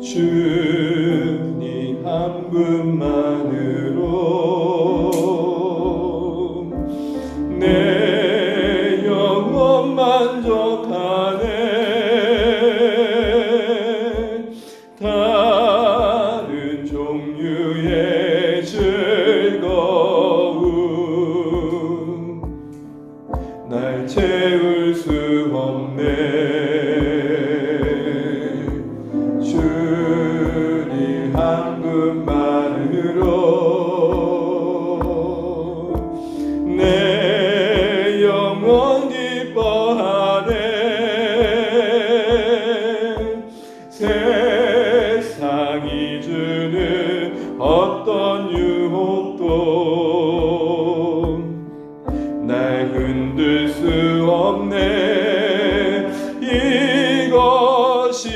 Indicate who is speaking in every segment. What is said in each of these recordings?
Speaker 1: 주님 한 분만으로 내 영혼 만족하네. 다른 종류의 즐거움 날 채울 수 없네. 주님 한 분만으로 내 영혼 기뻐하네. 세상이 주는 어떤 유혹도 날 흔들 수 없네. 이것이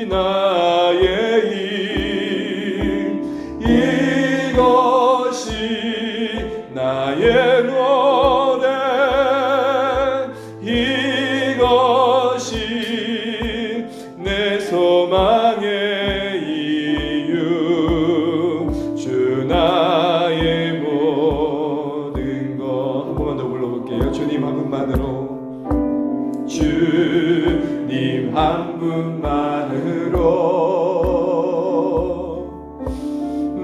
Speaker 1: 나의 힘, 이것이 나의 노래, 이것이 내 소망의 이유. 주 나의 모든 것. 한 번만 더 불러볼게요. 주님 한 분만으로, 주님 한 분만으로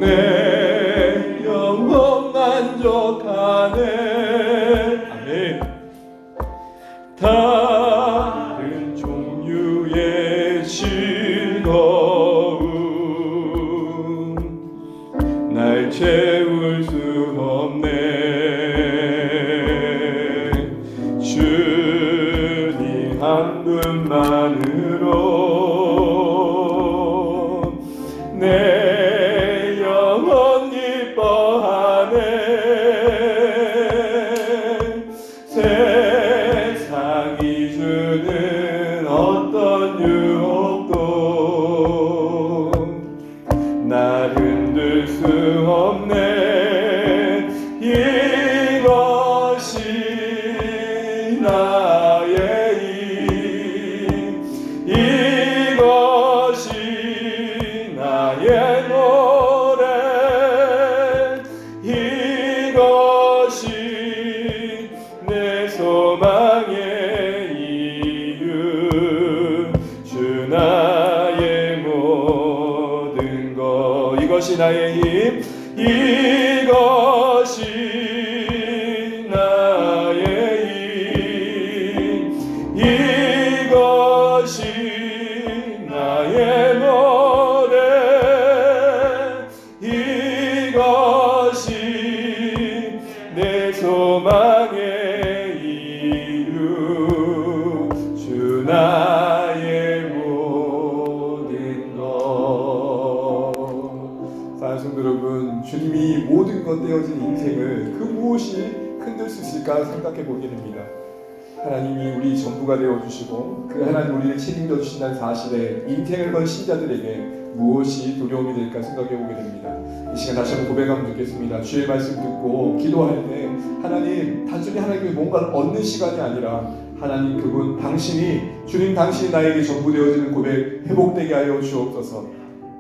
Speaker 1: 내 영혼 만족하네. 아멘. 다른 종류의 즐거움 날 채울 수 없네. 주님 한 분만으로 내 영혼 기뻐하네. 세상이 주는 어떤 유혹도 날 흔들 수 없네. 이것이 나의 힘, 이것이 나의 노래, 이것이 내 소망의 이유. 주 나의 모든 것. 이것이 나의 힘, 이것이 나의 힘, 이것이 나의 노래, 이것이 내 소망의 이유. 주 나의 모든 것. 사랑하는 성도 여러분, 주님이 모든 것 떼어진 인생을 그 무엇이 흔들 수 있을까 생각해 보게 됩니다. 하나님이 우리 전부가 되어주시고 그 하나님 우리를 책임져 주신다는 사실에 인생을 건 신자들에게 무엇이 두려움이 될까 생각해 보게 됩니다. 이 시간 다시 한번 고백하면 좋겠습니다. 주의 말씀 듣고 기도할 때 하나님, 단순히 하나님께 뭔가를 얻는 시간이 아니라 하나님 그분 당신이, 주님 당신이 나에게 전부 되어지는 고백 회복되게 하여 주옵소서.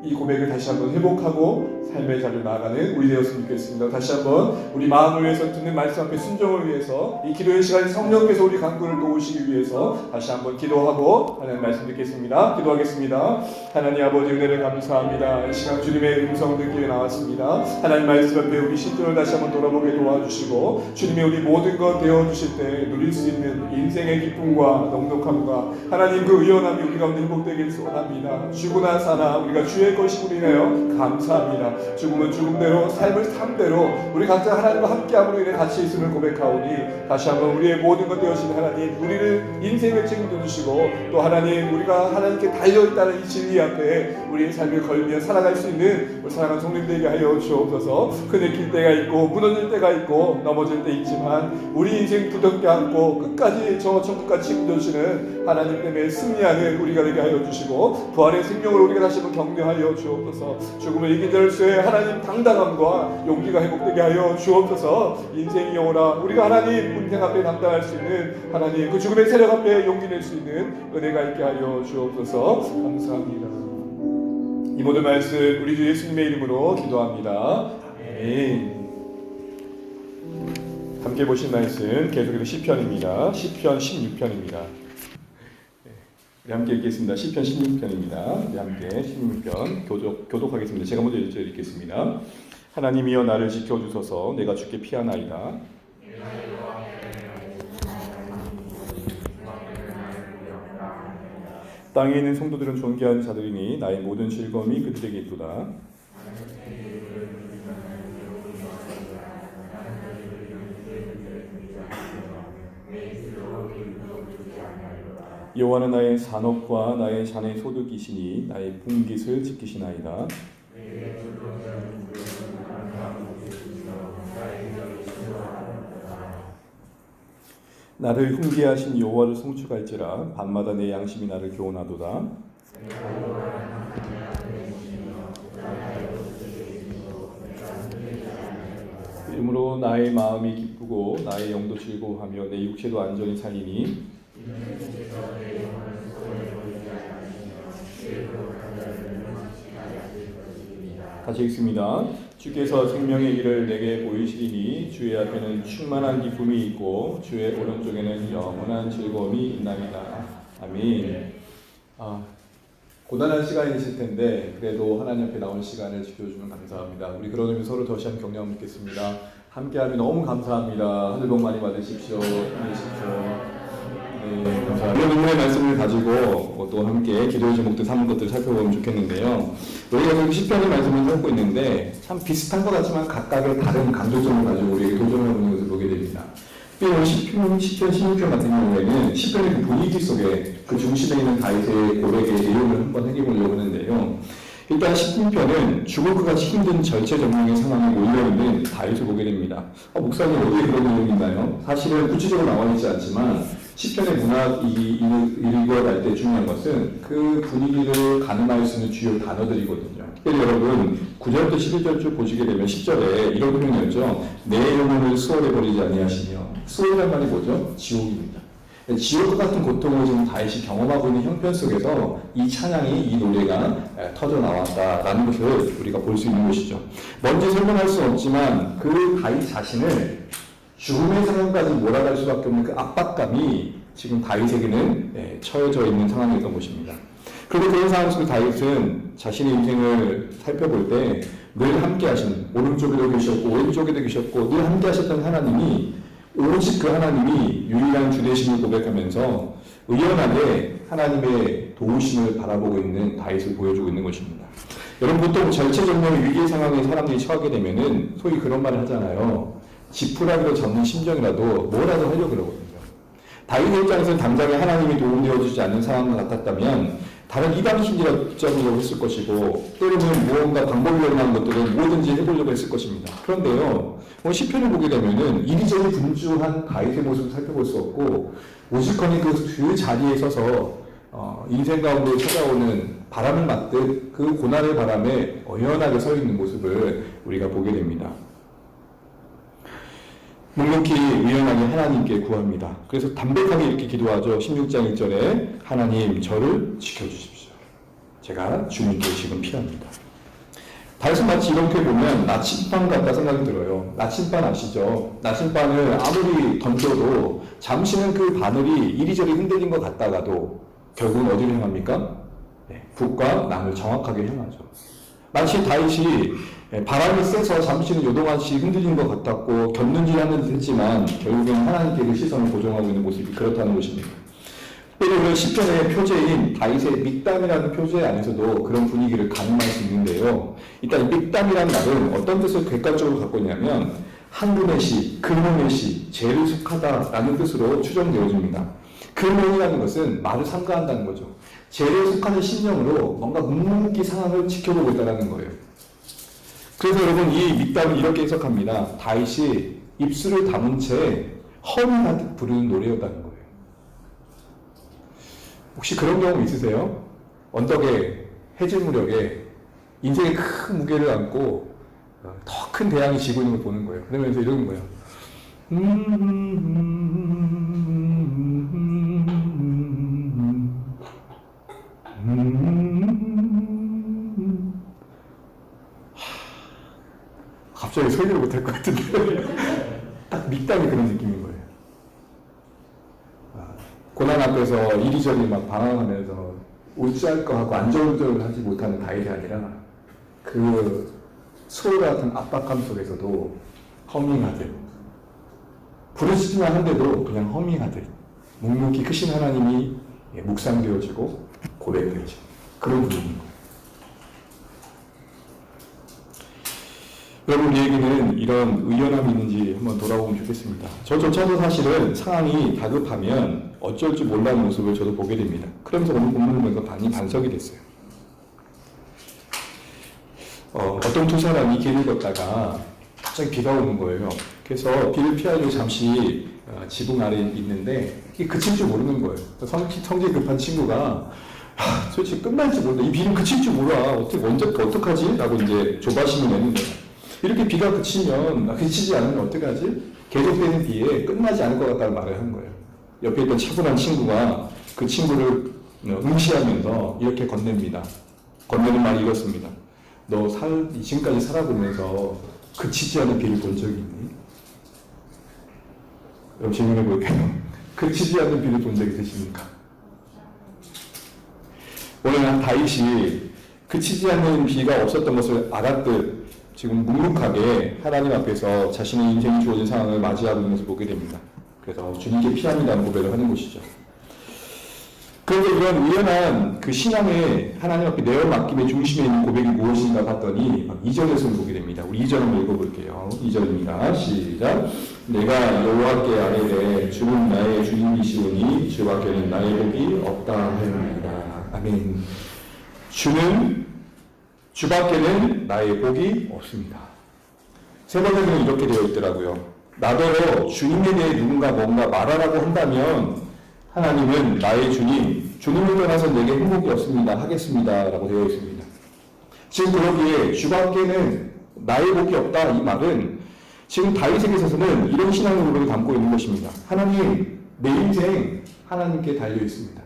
Speaker 1: 이 고백을 다시 한번 회복하고 삶의 자리로 나아가는 우리 되었으면 좋겠습니다. 다시 한번 우리 마음을 위해서, 듣는 말씀 앞에 순종을 위해서, 이 기도의 시간에 성령께서 우리 간구를 도우시기 위해서 다시 한번 기도하고 하나님 말씀 듣겠습니다. 기도하겠습니다. 하나님 아버지, 은혜를 감사합니다. 이 시간 주님의 음성 듣기 위해 나왔습니다. 하나님 말씀 앞에 우리 신중을 다시 한번 돌아보게 도와주시고 주님이 우리 모든 것 되어주실 때 누릴 수 있는 인생의 기쁨과 넉넉함과 하나님 그 의연함이 우리 가운데 회복되길 소원합니다. 죽으나 사나 우리가 주의 것이 우리네요. 감사합니다. 죽음은 죽음대로, 삶을 삶대로 우리 각자 하나님과 함께함으로 인해 같이 있음을 고백하오니 다시 한번 우리의 모든 것 되어신 하나님, 우리를 인생을 책임져 주시고 또 하나님, 우리가 하나님께 달려있다는 이 진리 앞에 우리의 삶을 걸며 살아갈 수 있는 우리 사랑하는 성도님들에게 하여 주옵소서. 그늘길 때가 있고 무너질 때가 있고 넘어질 때 있지만 우리 인생 부둥켜 안고 끝까지 저 천국까지 책임져 주시는 하나님 때문에 승리하는 우리가 되게 하여 주시고 부활의 생명을 우리가 다시 한번 격려하여 주옵소서. 죽음을 이긴 자로서의 하나님 당당함과 용기가 회복되게 하여 주옵소서. 인생이 영원하 우리가 하나님 인생 앞에 담당할 수 있는 하나님 그 죽음의 세력 앞에 용기 낼 수 있는 은혜가 있게 하여 주옵소서. 감사합니다. 이 모든 말씀 우리 주 예수님의 이름으로 기도합니다. 아멘. 함께 보신 말씀 계속해서 시편입니다. 시편 16편입니다. 우리 함께 읽겠습니다. 시편 16편입니다. 우리 함께 16편 교독하겠습니다. 제가 먼저 읽겠습니다. 하나님이여 나를 지켜주소서. 내가 주께 피하나이다. 땅에 있는 성도들은 존귀한 자들이니 나의 모든 즐거움이 그들에게 있도다. 여호와는 나의 산업과 나의 잔의 소득이시니 나의 분깃을 지키시나이다. 나를 훈계하신 여호와를 송축할지라 밤마다 내 양심이 나를 교훈하도다. 이러므로 나의 마음이 기쁘고 나의 영도 즐거워하며 내 육체도 안전히 살리니 다시 읽습니다. 주께서 생명의 길을 내게 보이시리니 주의 앞에는 충만한 기쁨이 있고 주의 오른쪽에는 영원한 즐거움이 있나이다. 아멘. 고단한 시간이실 텐데 그래도 하나님 앞에 나온 시간을 지켜주면 감사합니다. 우리 그런 의미 서로 다시 한번 격려 묻겠습니다. 함께하면 너무 감사합니다. 하늘 복 많이 받으십시오. 힘내십시오. 네, 감사합니다. 오늘의 말씀을 가지고 또 함께 기도의 제목들 삼은 것들을 살펴보면 좋겠는데요. 우리가 지금 시편의 말씀을 살고 있는데 참 비슷한 것 같지만 각각의 다른 강조점을 가지고 우리에게 도전해보는 것을 보게 됩니다. 시편 16편 같은 경우에는 시편의 그 분위기 속에 그 중심에 있는 다윗의 고백의 내용을 한번 해보려고 하는데요. 일단 16편은 죽을 것 같이 힘든 절체절명의 상황에 몰려있는 다윗을 보게 됩니다. 목사님 어디에 그런 내용이 있나요? 사실은 구체적으로 나와 있지 않지만 시편의 문학이 읽어갈 때 중요한 것은 그 분위기를 가늠할 수 있는 주요 단어들이거든요. 특별히 여러분 9절부터 11절 쭉 보시게 되면 10절에 이런 표현이었죠. 내 영혼을 수월해버리지 아니하시며. 수월이란 말이 뭐죠? 지옥입니다. 지옥과 같은 고통을 지금 다윗이 경험하고 있는 형편 속에서 이 찬양이, 이 노래가 터져 나왔다라는 것을 우리가 볼 수 있는 것이죠. 먼저 설명할 수는 없지만 그 다윗 자신을 죽음의 상황까지 몰아갈 수밖에 없는 그 압박감이 지금 다윗에게는 처해져 있는 상황이었던 것입니다. 그런데 그런 상황 속에 다윗은 자신의 인생을 살펴볼 때 늘 함께 하신, 오른쪽에도 계셨고 왼쪽에도 계셨고 늘 함께 하셨던 하나님이 오직 그 하나님이 유일한 주 되심을 고백하면서 의연하게 하나님의 도우심을 바라보고 있는 다윗을 보여주고 있는 것입니다. 여러분 보통 절체절명의 위기 상황에 사람들이 처하게 되면은 소위 그런 말을 하잖아요. 지푸라기로 잡는 심정이라도 뭐라도 하려고 그러거든요. 다윗의 입장에서는 당장에 하나님이 도움되어주지 않는 상황 같았다면 다른 이방 신이라도 붙잡으려고 했을 것이고 때로는 무언가 방법이 없는 것들은 뭐든지 해보려고 했을 것입니다. 그런데요, 시편을 보게 되면은 이리저리 분주한 다윗의 모습을 살펴볼 수 없고 오직하니 그 자리에 서서 인생 가운데 찾아오는 바람을 맞듯 그 고난의 바람에 어연하게 서 있는 모습을 우리가 보게 됩니다. 묵묵히 의연하게 하나님께 구합니다. 그래서 담백하게 이렇게 기도하죠. 16장 1절에 하나님 저를 지켜주십시오. 제가 주님께 지금 필요합니다. 다윗은 마치 이렇게 보면 나침반 같다 생각이 들어요. 나침반 아시죠? 나침반을 아무리 던져도 잠시는 그 바늘이 이리저리 흔들린 것 같다가도 결국은 어디로 향합니까? 북과 남을 정확하게 향하죠. 마치 다윗이 바람이 세서 잠시는 요동하시 흔들린 것 같았고 겼는지 했지만 결국엔 하나님께 그 시선을 고정하고 있는 모습이 그렇다는 것입니다. 특별히 시편의 표제인 다윗의 믹담이라는 표제 안에서도 그런 분위기를 가늠할 수 있는데요. 일단 믹담이라는 말은 어떤 뜻을 객관적으로 갖고 있냐면 한분의 시, 근원의 시, 죄를 속하다라는 뜻으로 추정되어집니다. 근원이라는 것은 말을 삼가한다는 거죠. 죄를 속하는 심령으로 뭔가 묵묵히 상황을 지켜보고 있다는 거예요. 그래서 여러분 이 믹담을 이렇게 해석합니다. 다윗이 입술을 다문 채 허밍하듯 부르는 노래였다는 거예요. 혹시 그런 경험 있으세요? 언덕에 해질 무렵에 인생의 큰 무게를 안고 더 큰 대양이 지고 있는 걸 보는 거예요. 그러면서 이러는 거예요. 갑자기 설교를 못할 것 같은데 딱 mik담이 그런 느낌인 거예요. 고난 앞에서 이리저리 막 방황하면서 어찌할 거 하고 안절부절 하지 못하는 다윗이 아니라 그 소울 같은 압박감 속에서도 허밍하듯 부르짖기만 한데도 그냥 허밍하듯 묵묵히 크신 하나님이 묵상되어지고 고백되어지고 그런 분위기인 거예요. 여러분, 우리에게는 이런 의연함이 있는지 한번 돌아보면 좋겠습니다. 저조차도 사실은 상황이 다급하면 어쩔 줄 몰라는 모습을 저도 보게 됩니다. 그러면서 오늘 본문을 보면서 많이 반성이 됐어요. 어떤 두 사람이 길을 걷다가 갑자기 비가 오는 거예요. 그래서 비를 피하려고 잠시 지붕 아래에 있는데 이게 그칠 줄 모르는 거예요. 성질 급한 친구가 도대체 끝날지 모른다. 이 비는 그칠 줄 몰라. 어떡하지? 라고 이제 조바심을 내는 거예요. 이렇게 비가 그치지 않으면 어떡하지? 계속되는 비에 끝나지 않을 것 같다는 말을 한 거예요. 옆에 있던 차분한 친구가 그 친구를 응시하면서 이렇게 건넵니다. 건네는 말이 이렇습니다. 너 지금까지 살아보면서 그치지 않은 비를 본 적이 있니? 여러분 질문해 볼게요. 그치지 않는 비를 본 적이 있으십니까? 오늘 다윗이 그치지 않는 비가 없었던 것을 알았듯 지금 묵묵하게 하나님 앞에서 자신의 인생이 주어진 상황을 맞이하고 있는 것을 보게 됩니다. 그래서 주님께 피합니다는 고백을 하는 것이죠. 그런데 이런 우연한 그 신앙의 하나님 앞에 내어 맡김의 중심에 있는 고백이 무엇인가 봤더니 2절에서 보게 됩니다. 우리 2절 한번 읽어볼게요. 2절입니다. 시작. 내가 여호와께 아뢰되 주는 나의 주님이시오니 주밖에는 나의 복이 없다 하였나이다. 아멘. 주밖에는 나의 복이 없습니다. 세 번째는 이렇게 되어 있더라고요. 나더러 주님에 대해 누군가 뭔가 말하라고 한다면 하나님은 나의 주님을 떠나서 내게 행복이 없습니다. 하겠습니다. 라고 되어 있습니다. 지금 그러기에 주밖에는 나의 복이 없다. 이 말은 지금 다윗에게 있어서는 이런 신앙의 고백을 담고 있는 것입니다. 하나님, 내 인생 하나님께 달려 있습니다.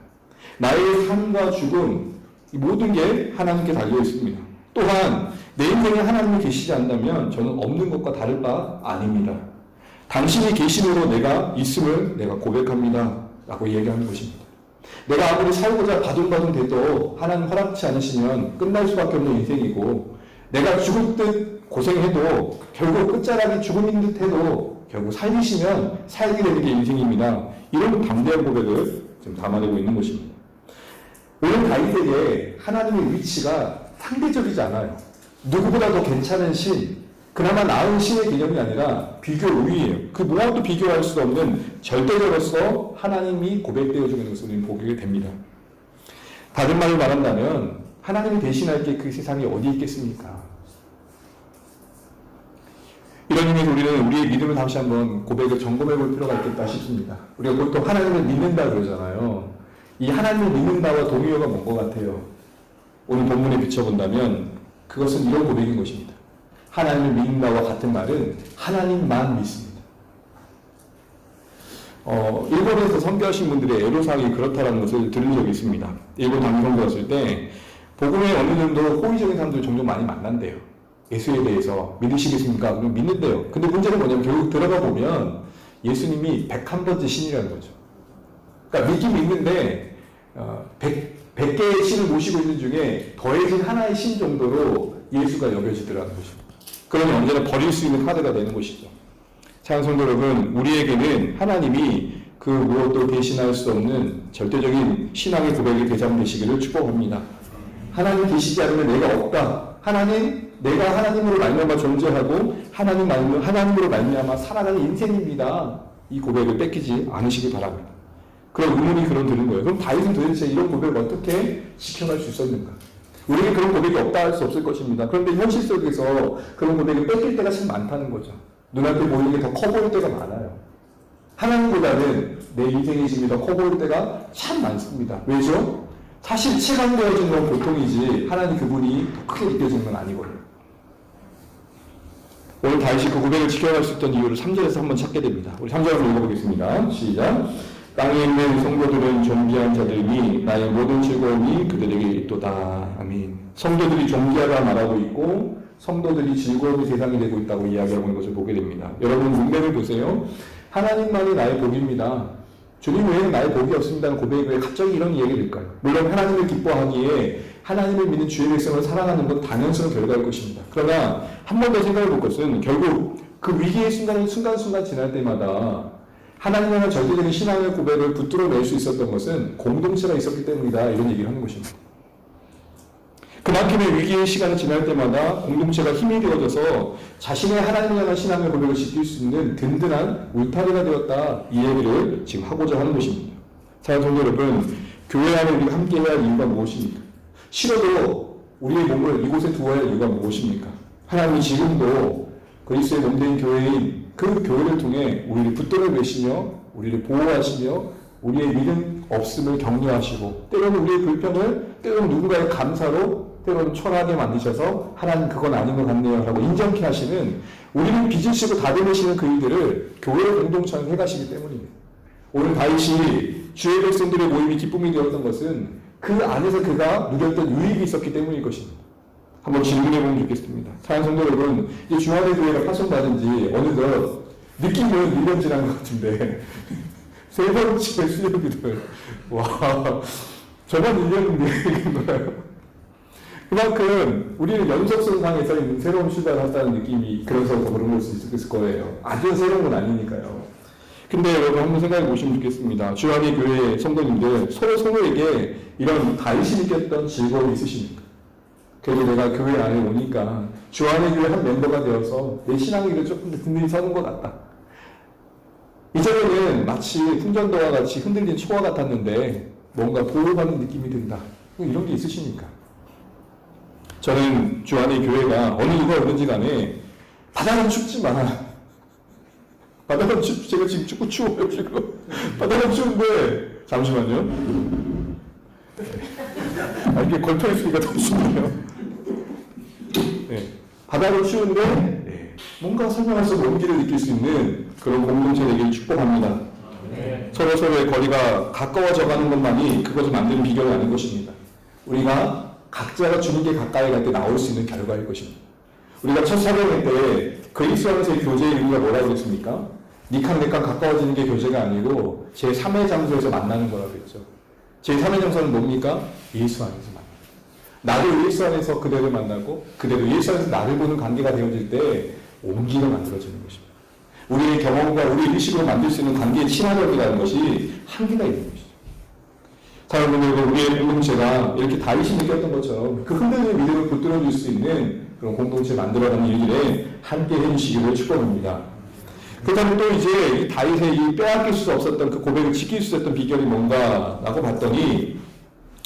Speaker 1: 나의 삶과 죽음, 이 모든 게 하나님께 달려 있습니다. 또한 내 인생에 하나님이 계시지 않다면 저는 없는 것과 다를 바 아닙니다. 당신이 계심으로 내가 있음을 내가 고백합니다. 라고 얘기하는 것입니다. 내가 아무리 살고자 바둥바둥 돼도 하나님 허락치 않으시면 끝날 수밖에 없는 인생이고 내가 죽을 듯 고생해도 결국 끝자락이 죽음인 듯 해도 결국 살리시면 살게 되는 게 인생입니다. 이런 담대한 고백을 지금 담아내고 있는 것입니다. 오늘 다윗에게 하나님의 위치가 상대적이지 않아요. 누구보다 더 괜찮은 신, 그나마 나은 신의 개념이 아니라 비교 우위예요. 그 무엇도 비교할 수 없는 절대적으로서 하나님이 고백되어지고 있는 것을 우리는 보게 됩니다. 다른 말을 말한다면 하나님이 대신할 게 그 세상에 어디 있겠습니까? 이런 의미에서 우리는 우리의 믿음을 다시 한번 고백을 점검해 볼 필요가 있겠다 싶습니다. 우리가 보통 하나님을 믿는다 그러잖아요. 이 하나님을 믿는다와 동의어가 뭔 것 같아요? 오늘 본문에 비춰본다면 그것은 이런 고백인 것입니다. 하나님을 믿는다와 같은 말은 하나님만 믿습니다. 일본에서 선교하신 분들의 애로사항이 그렇다는 것을 들은 적이 있습니다. 일본 단기선교 갔을 때 복음에 어느 정도 호의적인 사람들 종종 많이 만난대요. 예수에 대해서 믿으시겠습니까? 그럼 믿는데요. 근데 문제는 뭐냐면 결국 들어가 보면 예수님이 101번째 신이라는 거죠. 그러니까 믿긴 믿는데 100개의 신을 모시고 있는 중에 더해진 하나의 신 정도로 예수가 여겨지더라는 것입니다. 그러니 언제나 버릴 수 있는 카드가 되는 것이죠. 사랑하는 성도 여러분, 우리에게는 하나님이 그 무엇도 대신할 수 없는 절대적인 신앙의 고백의 대상 되시기를 축복합니다. 하나님 계시지 않으면 내가 없다. 내가 하나님으로 말미암아 존재하고 하나님으로 말미암아 살아가는 인생입니다. 이 고백을 뺏기지 않으시기 바랍니다. 그런 의문이 드는 거예요. 그럼 다윗은 도대체 이런 고백을 어떻게 지켜갈 수 있었는가? 우리는 그런 고백이 없다 할 수 없을 것입니다. 그런데 현실 속에서 그런 고백을 뺏길 때가 참 많다는 거죠. 눈앞에 보이는 게 더 커 보일 때가 많아요. 하나님보다는 내 인생의 짐이 더 커 보일 때가 참 많습니다. 왜죠? 사실 체감되어지는 건 보통이지 하나님 그분이 더 크게 느껴지는 건 아니거든요. 오늘 다윗이 그 고백을 지켜갈 수 있던 이유를 3절에서 한번 찾게 됩니다. 우리 3절 한번 읽어보겠습니다. 시작. 땅에 있는 성도들은 존귀한 자들이니 나의 모든 즐거움이 그들에게 있도다. 아멘. 성도들이 존귀하다 말하고 있고
Speaker 2: 성도들이 즐거움의 대상이 되고 있다고 이야기하고 있는 것을 보게 됩니다. 여러분 문맥을 보세요. 하나님만이 나의 복입니다. 주님 외에는 나의 복이 없습니다는 고백이 왜 갑자기 이런 이야기를 할까요? 물론 하나님을 기뻐하기에 하나님을 믿는 주의 백성을 사랑하는 건 당연스러운 결과일 것입니다. 그러나 한 번 더 생각해 볼 것은 결국 그 위기의 순간을 순간순간 지날 때마다 하나님과는 절대적인 신앙의 고백을 붙들어낼 수 있었던 것은 공동체가 있었기 때문이다, 이런 얘기를 하는 것입니다. 그만큼의 위기의 시간을 지날 때마다 공동체가 힘이 되어져서 자신의 하나님을 향한 신앙의 고백을 지킬 수 있는 든든한 울타리가 되었다, 이 얘기를 지금 하고자 하는 것입니다. 사랑하는 성도 여러분, 교회 안에 우리가 함께해야 할 이유가 무엇입니까? 싫어도 우리의 몸을 이곳에 두어야 할 이유가 무엇입니까? 하나님이 지금도 그리스도의 몸된 교회인 그 교회를 통해 우리를 붙들어내시며 우리를 보호하시며 우리의 믿음 없음을 격려하시고 때로는 우리의 불평을 때로는 누군가의 감사로 때로는 초라하게 만드셔서 하나님 그건 아닌 것 같네요 라고 인정케 하시는, 우리를 빚으시고 다듬으시는 그 일들을 교회 공동체는 해가시기 때문입니다. 오늘 다윗이 주의 백성들의 모임이 기쁨이 되었던 것은 그 안에서 그가 누렸던 유익이 있었기 때문일 것입니다. 한번 질문해 보면 좋겠습니다. 사랑하는 성도 여러분, 이제 주안의 교회가 파송받은 지 어느덧 느낌은 1년 지난 것 같은데 세 번째 수요일을 와, 저번 1년인데 이건가요? 그만큼 우리는 연속선상에서 있는 새로운 출발을 한다는 느낌이 그래서 더 그런 걸 수 있을 거예요. 아주 새로운 건 아니니까요. 근데 여러분 한번 생각해 보시면 좋겠습니다. 주안의 교회 성도님들 서로 서로에게 이런 다윗이 느꼈던 즐거움이 있으십니까? 그래도 내가 교회 안에 오니까 주안의 교회 한 멤버가 되어서 내 신앙의 길을 조금 더 든든히 서는 것 같다. 이전에는 마치 풍전도와 같이 흔들린 초와 같았는데 뭔가 보호받는 느낌이 든다. 이런 게 있으십니까? 저는 주안의 교회가 어느 이유가 있는지 간에 바다는 춥지만 바다는 제가 지금 축구 추워요 지금. 바다는 추운데 잠시만요. 이게 걸쳐 있으니까 더 춥네요. 네. 바다는 추운데 네. 뭔가 설명할 수 없는 온기를 느낄 수 있는 그런 공동체 되기를 축복합니다. 서로서로의 거리가 가까워져가는 것만이 그것을 만드는 비결이 아닌 것입니다. 우리가 각자가 주님께 가까이 갈 때 나올 수 있는 결과일 것입니다. 우리가 첫 사경회 때 그리스도 안에서의 교제의 의미가 뭐라고 했습니까? 니칸 내칸 가까워지는 게 교제가 아니고 제3의 장소에서 만나는 거라고 했죠. 제3의 장소는 뭡니까? 예수 안에서 만나는. 나도 예수 안에서 그대를 만나고 그대도 예수 안에서 나를 보는 관계가 되어질 때 온기가 만들어지는 것입니다. 우리의 경험과 우리의 의식으로 만들 수 있는 관계의 친화력이라는 것이 한계가 있는 것이죠. 사랑하는 우리의 공동체가 이렇게 다윗이 느꼈던 것처럼 그 흔들리는 믿음을 붙들어줄 수 있는 그런 공동체 만들어가는 일들에 함께 해주시기를 축복합니다. 그렇다면 또 이제 이 다윗의 이 빼앗길 수 없었던 그 고백을 지킬 수 있었던 비결이 뭔가라고 봤더니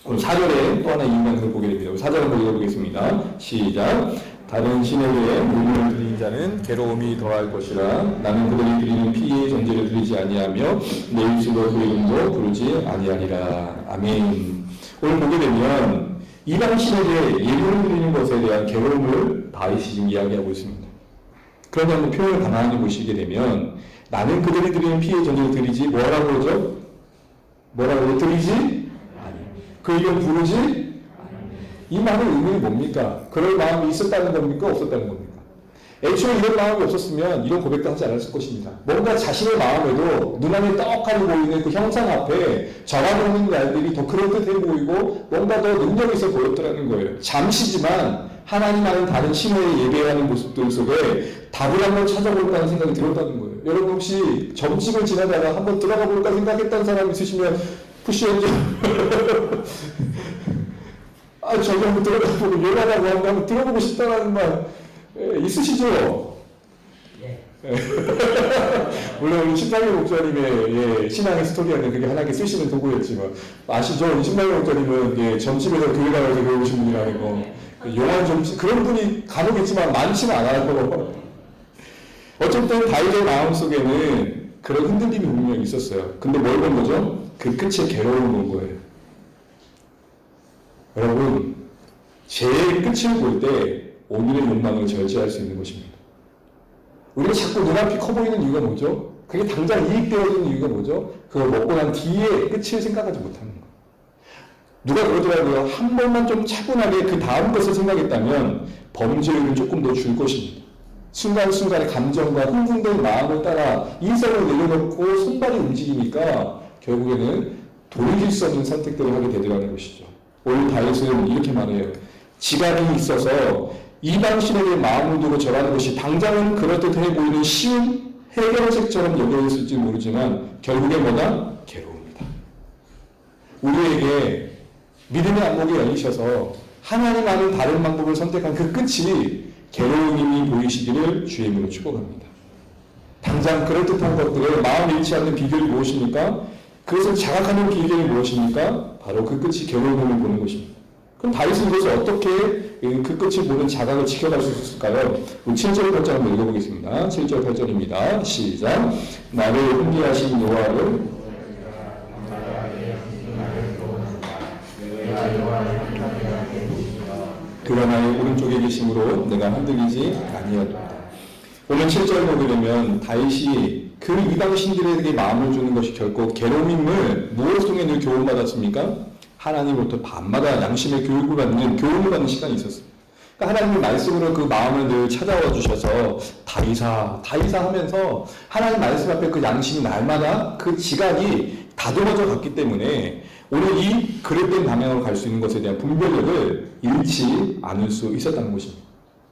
Speaker 2: 오늘 4절에 또 하나의 이유를 보게 됩니다. 4절 한번 읽어보겠습니다. 시작. 다른 신에게 물건을 드리는 자는 괴로움이 더할 것이라. 나는 그들이 드리는 피의 전제를 드리지 아니하며 내 입술로 그 이름도 부르지 아니하리라. 아멘. 오늘 보게 되면 이방 신에게 예물을 드리는 것에 대한 괴로움을 다윗이 지금 이야기하고 있습니다. 그런데 한번 표현을 가만히 보시게 되면 나는 그들이 드리는 피의 전제를 드리지 뭐라고 그러죠? 뭐라고 그러죠? 드리지? 아니. 그 이름 부르지? 이 말의 의미는 뭡니까? 그럴 마음이 있었다는 겁니까? 없었다는 겁니까? 애초에 이런 마음이 없었으면 이런 고백도 하지 않았을 것입니다. 뭔가 자신의 마음에도 눈안에 떡하니 보이는 그 형상 앞에 정하는 날들이 더 그럴듯해 보이고 뭔가 더 능력이 있어 보였더라는 거예요. 잠시지만 하나님 아닌 다른 신의 예배하는 모습들 속에 답을 한번 찾아볼까 하는 생각이 들었다는 거예요. 여러분 혹시 점집을 지나다가 한번 들어가 볼까 생각했던 사람 있으시면 푸시엔저 저기 한번 들어가 보고 열하다고 한번 들어보고 싶다는 말 있으시죠? 네. 물론 우리 신상일 목사님의 신앙의 스토리에는 그게 하나의 쓰시는 도구였지만 아시죠? 신상일 목사님은 점집에서 교회 가서 배우신 분이라는 거. 용한 점집 그런 분이 간혹 있지만 많지는 않아요. 어쨌든 다윗의 마음 속에는 그런 흔들림이 분명히 있었어요. 근데 뭘 본 거죠? 그 끝에 괴로움을 본 거예요. 여러분, 제일 끝을 볼 때 오늘의 욕망을 절제할 수 있는 것입니다. 우리가 자꾸 눈앞이 커 보이는 이유가 뭐죠? 그게 당장 이익되어지는 이유가 뭐죠? 그걸 먹고 난 뒤에 끝을 생각하지 못하는 거예요. 누가 그러더라고요. 한 번만 좀 차분하게 그 다음 것을 생각했다면 범죄율은 조금 더 줄 것입니다. 순간순간의 감정과 흥분된 마음을 따라 인성을 내려놓고 손발이 움직이니까 결국에는 돌이킬 수 없는 선택들을 하게 되더라는 것이죠. 오늘 다윗은 이렇게 말해요. 지각이 있어서 이방신에게 마음을 두고 절하는 것이 당장은 그럴듯해 보이는 쉬운 해결책처럼 여겨졌을지 모르지만 결국에 뭐다? 괴로움이다. 우리에게 믿음의 안목이 열리셔서 하나님과는 다른 방법을 선택한 그 끝이 괴로움이 보이시기를 주의 이름으로 축복합니다. 당장 그럴듯한 것들에 마음 잃지 않는 비결이 무엇입니까? 그것을 자각하는 비결이 무엇입니까? 바로 그 끝이 괴로움을 보는 것입니다. 그럼 다윗은 이것을 어떻게 그 끝을 보는 자각을 지켜갈 수 있을까요? 7절 8절 한번 읽어보겠습니다. 7절 8절입니다. 시작. 나를 훈계하신 여호와를 그가 나의 오른쪽에 계심으로 내가 흔들리지 아니하리로다. 오늘 7절 보게 되면 다윗이 그 이방신들에게 마음을 주는 것이 결코 괴로움임을 무엇을 통해 늘 교훈받았습니까? 하나님으로부터 밤마다 양심의 교육을 받는 시간이 있었어요. 그러니까 하나님의 말씀으로 그 마음을 늘 찾아와 주셔서 다윗아 하면서 하나님 말씀 앞에 그 양심이 날마다 그 지각이 다듬어져 갔기 때문에 오늘 이 그릇된 방향으로 갈 수 있는 것에 대한 분별력을 잃지 않을 수 있었다는 것입니다.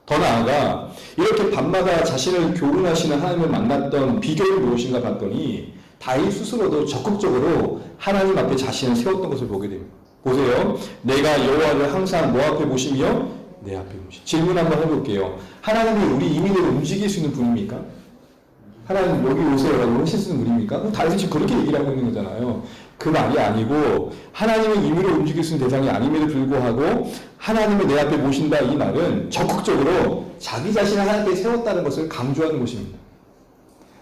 Speaker 2: 더 나아가 이렇게 밤마다 자신을 교훈하시는 하나님을 만났던 비결이 무엇인가 봤더니 다윗 스스로도 적극적으로 하나님 앞에 자신을 세웠던 것을 보게 됩니다. 보세요. 내가 여호와를 항상 뭐 앞에 보시며 내 앞에 보시. 질문 한번 해볼게요. 하나님이 우리 임의대로 움직일 수 있는 분입니까? 하나님 여기 오세요라고 하실 수 있는 분입니까? 다윗이 그렇게 얘기를 하고 있는 거잖아요. 그 말이 아니고 하나님의 임의로 움직일 수 있는 대상이 아님에도 불구하고 하나님이 내 앞에 모신다 이 말은 적극적으로 자기 자신을 하나님 앞에 세웠다는 것을 강조하는 것입니다.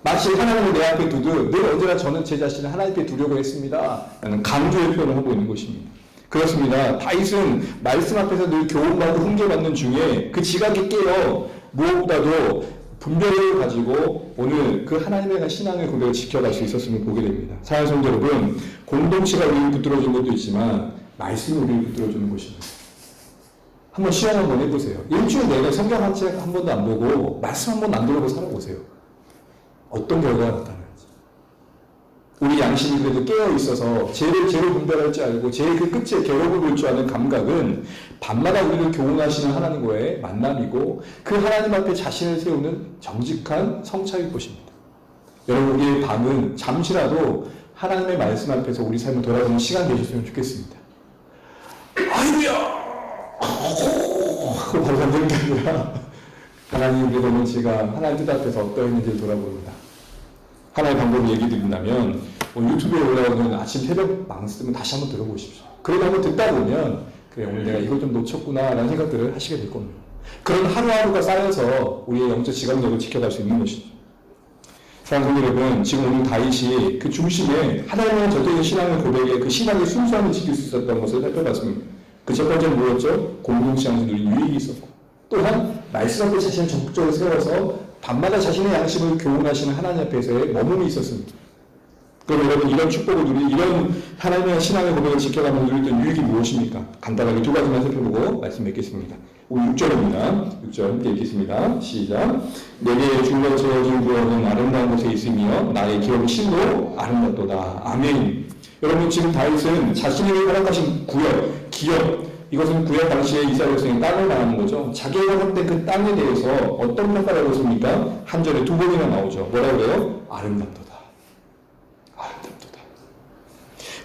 Speaker 2: 마치 하나님을 내 앞에 두듯 늘 언제나 저는 제 자신을 하나님 앞에 두려고 했습니다 라는 강조의 표현을 하고 있는 것입니다. 그렇습니다. 다윗은 말씀 앞에서 늘 교훈받고 훈계받는 중에 그 지각이 깨어 무엇보다도 분별을 가지고 오늘 그 하나님에 대한 신앙의 고백을 지켜갈 수 있었음을 보게 됩니다. 사랑하는 성도 여러분, 공동체가 우리를 붙들어준 것도 있지만 말씀이 우리를 붙들어주는 것입니다. 한번 시험 한번 해보세요. 일주일 내내 성경 한 책 한 번도 안 보고 말씀 한 번도 안 들어보고 살아보세요. 어떤 결과가 나타나는지. 우리 양심이 그래도 깨어 있어서 죄를 죄로 분별할 줄 알고 죄의 그 끝에 괴로움을 볼 줄 아는 감각은 밤마다 우리를 교훈하시는 하나님과의 만남이고 그 하나님 앞에 자신을 세우는 정직한 성찰일 것입니다. 여러분, 우리의 밤은 잠시라도 하나님의 말씀 앞에서 우리 삶을 돌아보는 시간 되셨으면 좋겠습니다. 아이고야! 바로 잠드는 게 아니라 하나님 우리의 오늘 제가 하나님 뜻 앞에서 어떠했는지를 돌아봅니다. 하나의 방법을 얘기 드린다면 유튜브에 올라오는 아침 새벽 말씀을 다시 한번 들어보십시오. 그러다 한번 듣다 보면 그래 오늘 내가 이걸 좀 놓쳤구나 라는 생각들을 하시게 될 겁니다. 그런 하루하루가 쌓여서 우리의 영적 지각력을 지켜갈 수 있는 것이죠. 사랑하는 성도 여러분, 지금 오늘 다윗이 그 중심에 하나님의 절대적인 신앙의 고백에 그 신앙의 순수함을 지킬 수 있었던 것을 살펴봤습니다. 그 첫 번째는 뭐였죠? 공동체 안에서 누린 유익이 있었고, 또한 말씀 앞에 자신을 적극적으로 세워서 밤마다 자신의 양심을 교훈하시는 하나님 앞에서의 머금이 있었습니다. 그럼 여러분, 이런 축복을 이런 하나님의 신앙의 고백을 지켜가면 누리던 유익이 무엇입니까? 간단하게 두 가지만 살펴보고 말씀 맺겠습니다. 우리 6절입니다. 6절 함께 읽겠습니다. 시작. 내게 줄로 채워진 구역은 아름다운 곳에 있으며 나의 기업이 실로 아름답도다. 아멘. 여러분, 지금 다윗은 자신에게 허락하신 구역, 기업, 이것은 구약 당시에 이스라엘 백성이 땅을 말하는 거죠. 자기가 허락된 그 땅에 대해서 어떤 평가를 하고 있습니까? 한 절에 두 번이나 나오죠. 뭐라고 그래요? 아름답도다. 아름답도다.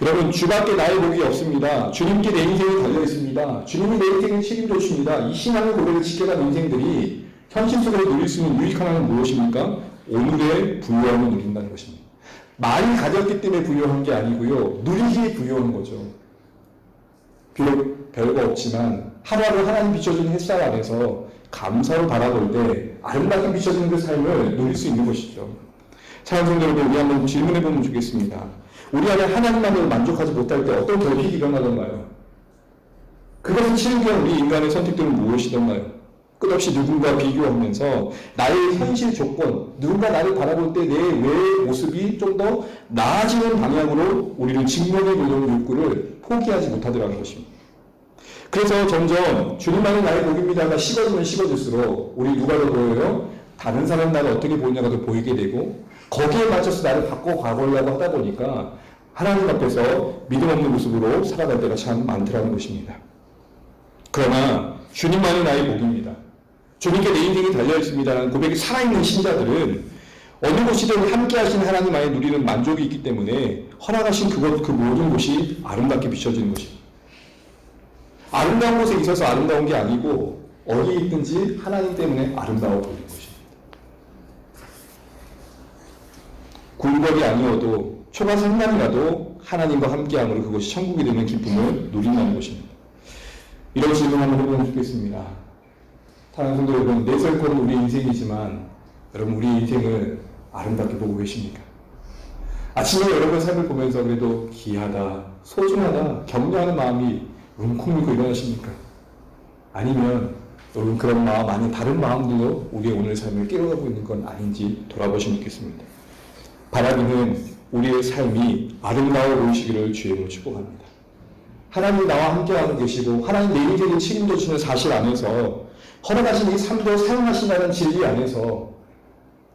Speaker 2: 여러분, 주밖에 나의 복이 없습니다. 주님께 내 인생이 달려있습니다. 주님이 내 인생을 책임져 주십니다. 이 신앙의 고백을 지켜간 인생들이 현실 속에서 누릴 수 있는 유익한 하나는 무엇입니까? 오늘의 부유함을 누린다는 것입니다. 많이 가졌기 때문에 부유한 게 아니고요. 누리기에 부유한 거죠. 비록 별거 없지만 하루하루 하나님 비춰주는 햇살 안에서 감사로 바라볼 때 아름답게 비춰지는 그 삶을 누릴 수 있는 것이죠. 사랑하는 성도 여러분, 우리 한번 질문해보면 좋겠습니다. 우리 안에 하나님만으로 만족하지 못할 때 어떤 결핍이 일어나던가요? 그것을 치르기 위한 우리 인간의 선택들은 무엇이던가요? 끝없이 누군가 비교하면서 나의 현실 조건, 누군가 나를 바라볼 때 내 외의 모습이 좀 더 나아지는 방향으로 우리를 직면해 보려는 욕구를 포기하지 못하더라는 것입니다. 그래서 점점 주님만이 나의 복입니다가 식어지면 식어질수록 우리 누가 더 보여요? 다른 사람 나를 어떻게 보이냐가 더 보이게 되고 거기에 맞춰서 나를 바꿔가보려고 하다 보니까 하나님 앞에서 믿음 없는 모습으로 살아갈 때가 참 많더라는 것입니다. 그러나 주님만이 나의 복입니다. 주님께 내 인생이 달려있습니다라는 고백이 살아있는 신자들은 어느 곳이든 함께 하신 하나님 안에 누리는 만족이 있기 때문에 허락하신 그 모든 곳이 아름답게 비춰지는 것입니다. 아름다운 곳에 있어서 아름다운 게 아니고 어디에 있든지 하나님 때문에 아름다워 보이는 것입니다. 굴곡이 아니어도 초가 상단이라도 하나님과 함께함으로 그것이 천국이 되는 기쁨을 누린다는 것입니다. 이런 질문 한번 해보면 좋겠습니다. 사랑하는 성도 여러분, 내설거는 우리 인생이지만 여러분 우리 인생을 아름답게 보고 계십니까? 아침에 여러분 삶을 보면서 그래도 귀하다, 소중하다, 격려하는 마음이 웅콩 밀고 일어나십니까? 아니면 여러분 그런 마음 아닌 다른 마음들로 우리의 오늘 삶을 깨어가고 있는 건 아닌지 돌아보시면 좋겠습니다. 바라기는 우리의 삶이 아름다워 보이시기를 주님으로 축복합니다. 하나님이 나와 함께하고 계시고 하나님 내 인생에 책임져 주는 사실 안에서 허락하신 이 삶도 사용하신다는 진리 안에서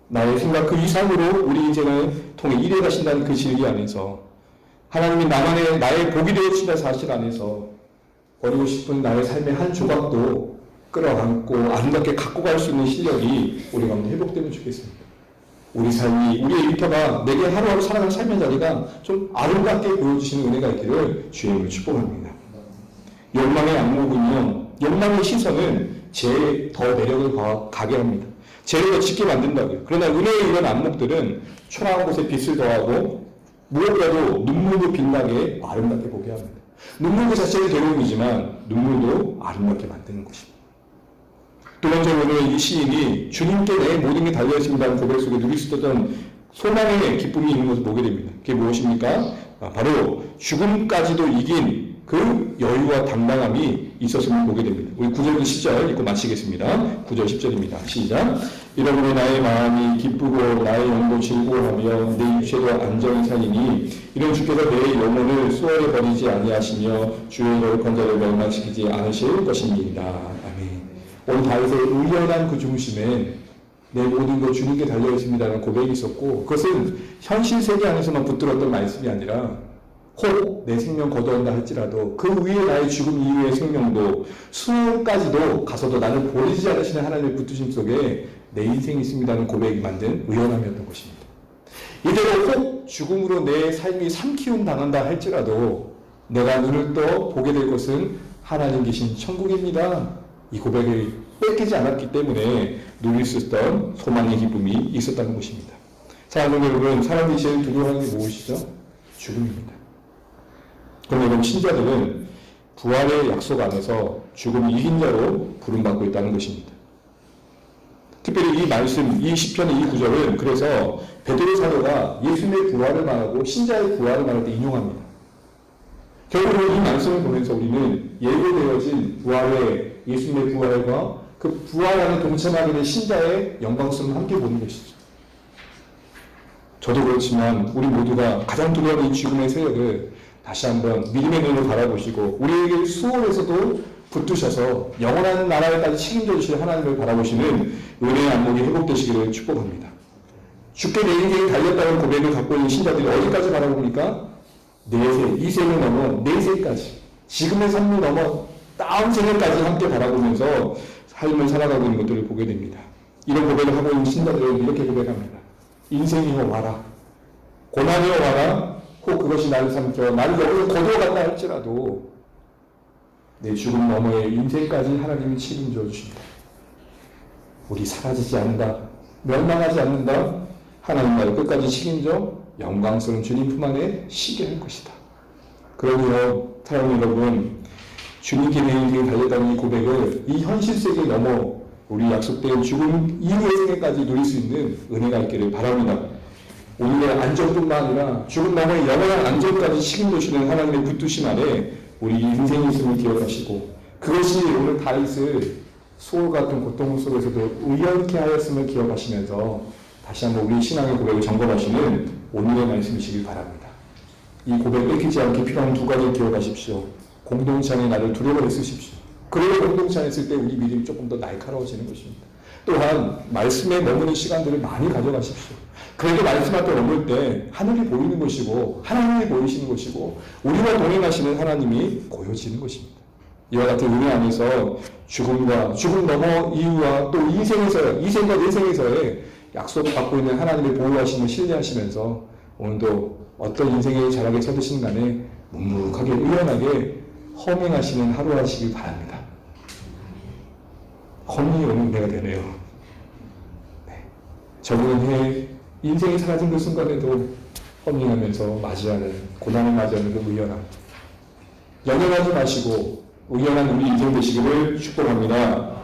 Speaker 2: 나의 생각 그 이상으로 우리 인생을 통해 일해 가신다는 그 진리 안에서 하나님이 나의 복이 되어주신다는 사실 안에서 버리고 싶은 나의 삶의 한 조각도 끌어안고 아름답게 갖고 갈 수 있는 실력이 우리 가운데 회복되면 좋겠습니다. 우리 삶이, 우리의 일터가 내게 하루하루 살아가는 삶의 자리가 좀 아름답게 보여주시는 은혜가 있기를 주님을 축복합니다. 욕망의 안목은요, 욕망의 시선은 죄에 더 매력을 가게 합니다. 죄를 더 짓게 만든다고요. 그러나 은혜의 이런 안목들은 초라한 곳에 빛을 더하고 무엇보다도 눈물도 빛나게 아름답게 보게 합니다. 눈물 그 자체는 괴로움이지만 눈물도 아름답게 만드는 것입니다. 두 번째로 오늘 이 시인이 주님께 내 모든 게 달려있습니다는 고백 속에 누릴 수 있었던 소망의 기쁨이 있는 것을 보게 됩니다. 그게 무엇입니까? 바로 죽음까지도 이긴 그 여유와 당당함이 있었음을 보게 됩니다. 우리 9절 10절 읽고 마치겠습니다. 9절 10절입니다. 시작. 이러므로 나의 마음이 기쁘고 나의 영도 즐거워하며 내 육체도 안정히 살리니 이런 주께서 내 영혼을 수월히 버리지 아니하시며 주의 거룩한 자를 멸망시키지 않으실 것입니다. 아멘. 오늘 다윗의 의연한 그 중심에 내 모든 것 주님께 달려있습니다라는 고백이 있었고 그것은 현실 세계 안에서만 붙들었던 말씀이 아니라 혹 내 생명 거두한다 할지라도 그 위에 나의 죽음 이후의 생명도 수까지도 가서도 나를 버리지 않으시는 하나님의 붙드심 속에 내 인생이 있습니다는 고백이 만든 의연함이었던 것입니다. 이대로 혹 죽음으로 내 삶이 삼키움 당한다 할지라도 내가 눈을 떠 보게 될 것은 하나님 계신 천국입니다. 이 고백을 뺏기지 않았기 때문에 누릴 수 있었던 소망의 기쁨이 있었다는 것입니다. 사랑하는 여러분, 사람들이 제일 두려워하는 게 무엇이죠? 죽음입니다. 그럼 여러분, 신자들은 부활의 약속 안에서 죽음 이긴 자로 부름받고 있다는 것입니다. 특별히 이 말씀, 이 시편의 이 구절은 그래서 베드로 사도가 예수님의 부활을 말하고 신자의 부활을 말할 때 인용합니다. 결국은 이 말씀을 보면서 우리는 예고되어진 부활의 예수님의 부활과 그 부활 안에 동참하게 된 신자의 영광스러움을 함께 보는 것이죠. 저도 그렇지만 우리 모두가 가장 두려운 이 죽음의 세력을 다시 한번 믿음의 눈으로 바라보시고 우리에게 수월에서도 붙드셔서 영원한 나라에까지 책임져 주실 하나님을 바라보시는 은혜의 안목이 회복되시기를 축복합니다. 죽게 내 인생이 달렸다는 고백을 갖고 있는 신자들이 어디까지 바라봅니까? 내 세, 이 생을 넘어 내 세까지 지금의 삶을 넘어 다음 생에까지 함께 바라보면서 삶을 살아가고 있는 것들을 보게 됩니다. 이런 고백을 하고 있는 신자들은 이렇게 고백합니다. 인생이여 와라. 고난이여 와라. 혹 그것이 나를 삼켜 나를 여기서 거두어간다 할지라도 내 죽음 너머의 인생까지 하나님이 책임져 주신다. 우리 사라지지 않는다. 멸망하지 않는다. 하나님 나를 끝까지 책임져 영광스러운 주님 품 안에 쉬게 할 것이다. 그러므로 사랑하는 여러분, 주님께 내 인생이 달렸다는 이 고백을 이 현실 세계를 넘어 우리 약속된 죽음 이후의 생애까지 누릴 수 있는 은혜가 있기를 바랍니다. 오늘의 안정뿐만 아니라 죽음 너머의 영원한 안정까지 책임져 주시는 하나님의 붙드심 안에 우리 인생이 있음을 기억하시고 그것이 오늘 다윗을 수월 같은 고통 속에서도 의연케 하였음을 기억하시면서 다시 한번 우리 신앙의 고백을 점검하시는 오늘의 말씀이시길 바랍니다. 이 고백 뺏기지 않게 필요한 두 가지를 기억하십시오. 공동체 안에 나를 두려워해 쓰십시오. 그리고 공동체 안에 있을 때 우리 믿음이 조금 더 날카로워지는 것입니다. 또한 말씀에 머무는 시간들을 많이 가져가십시오. 그래도 말씀 앞에 머물 때 하늘이 보이는 것이고 하나님이 보이시는 것이고 우리와 동행하시는 하나님이 보여지는 것입니다. 이와 같은 은혜 안에서 죽음과 죽음 너머 이후와 또 이생과 내생에서의 약속을 받고 있는 하나님의 보호하심을 신뢰하시면서 오늘도 어떤 인생의 자락에 서드신 간에 묵묵하게 의연하게 허밍하시는 하루 하시길 바랍니다. 허밍이 오는 은혜가 되네요. 네. 적은 해 인생이 사라진 그 순간에도 허밍하면서 맞이하는 고난을 맞이하는 그 의연함. 연연하지 마시고 의연한 우리 인생 되시기를 축복합니다.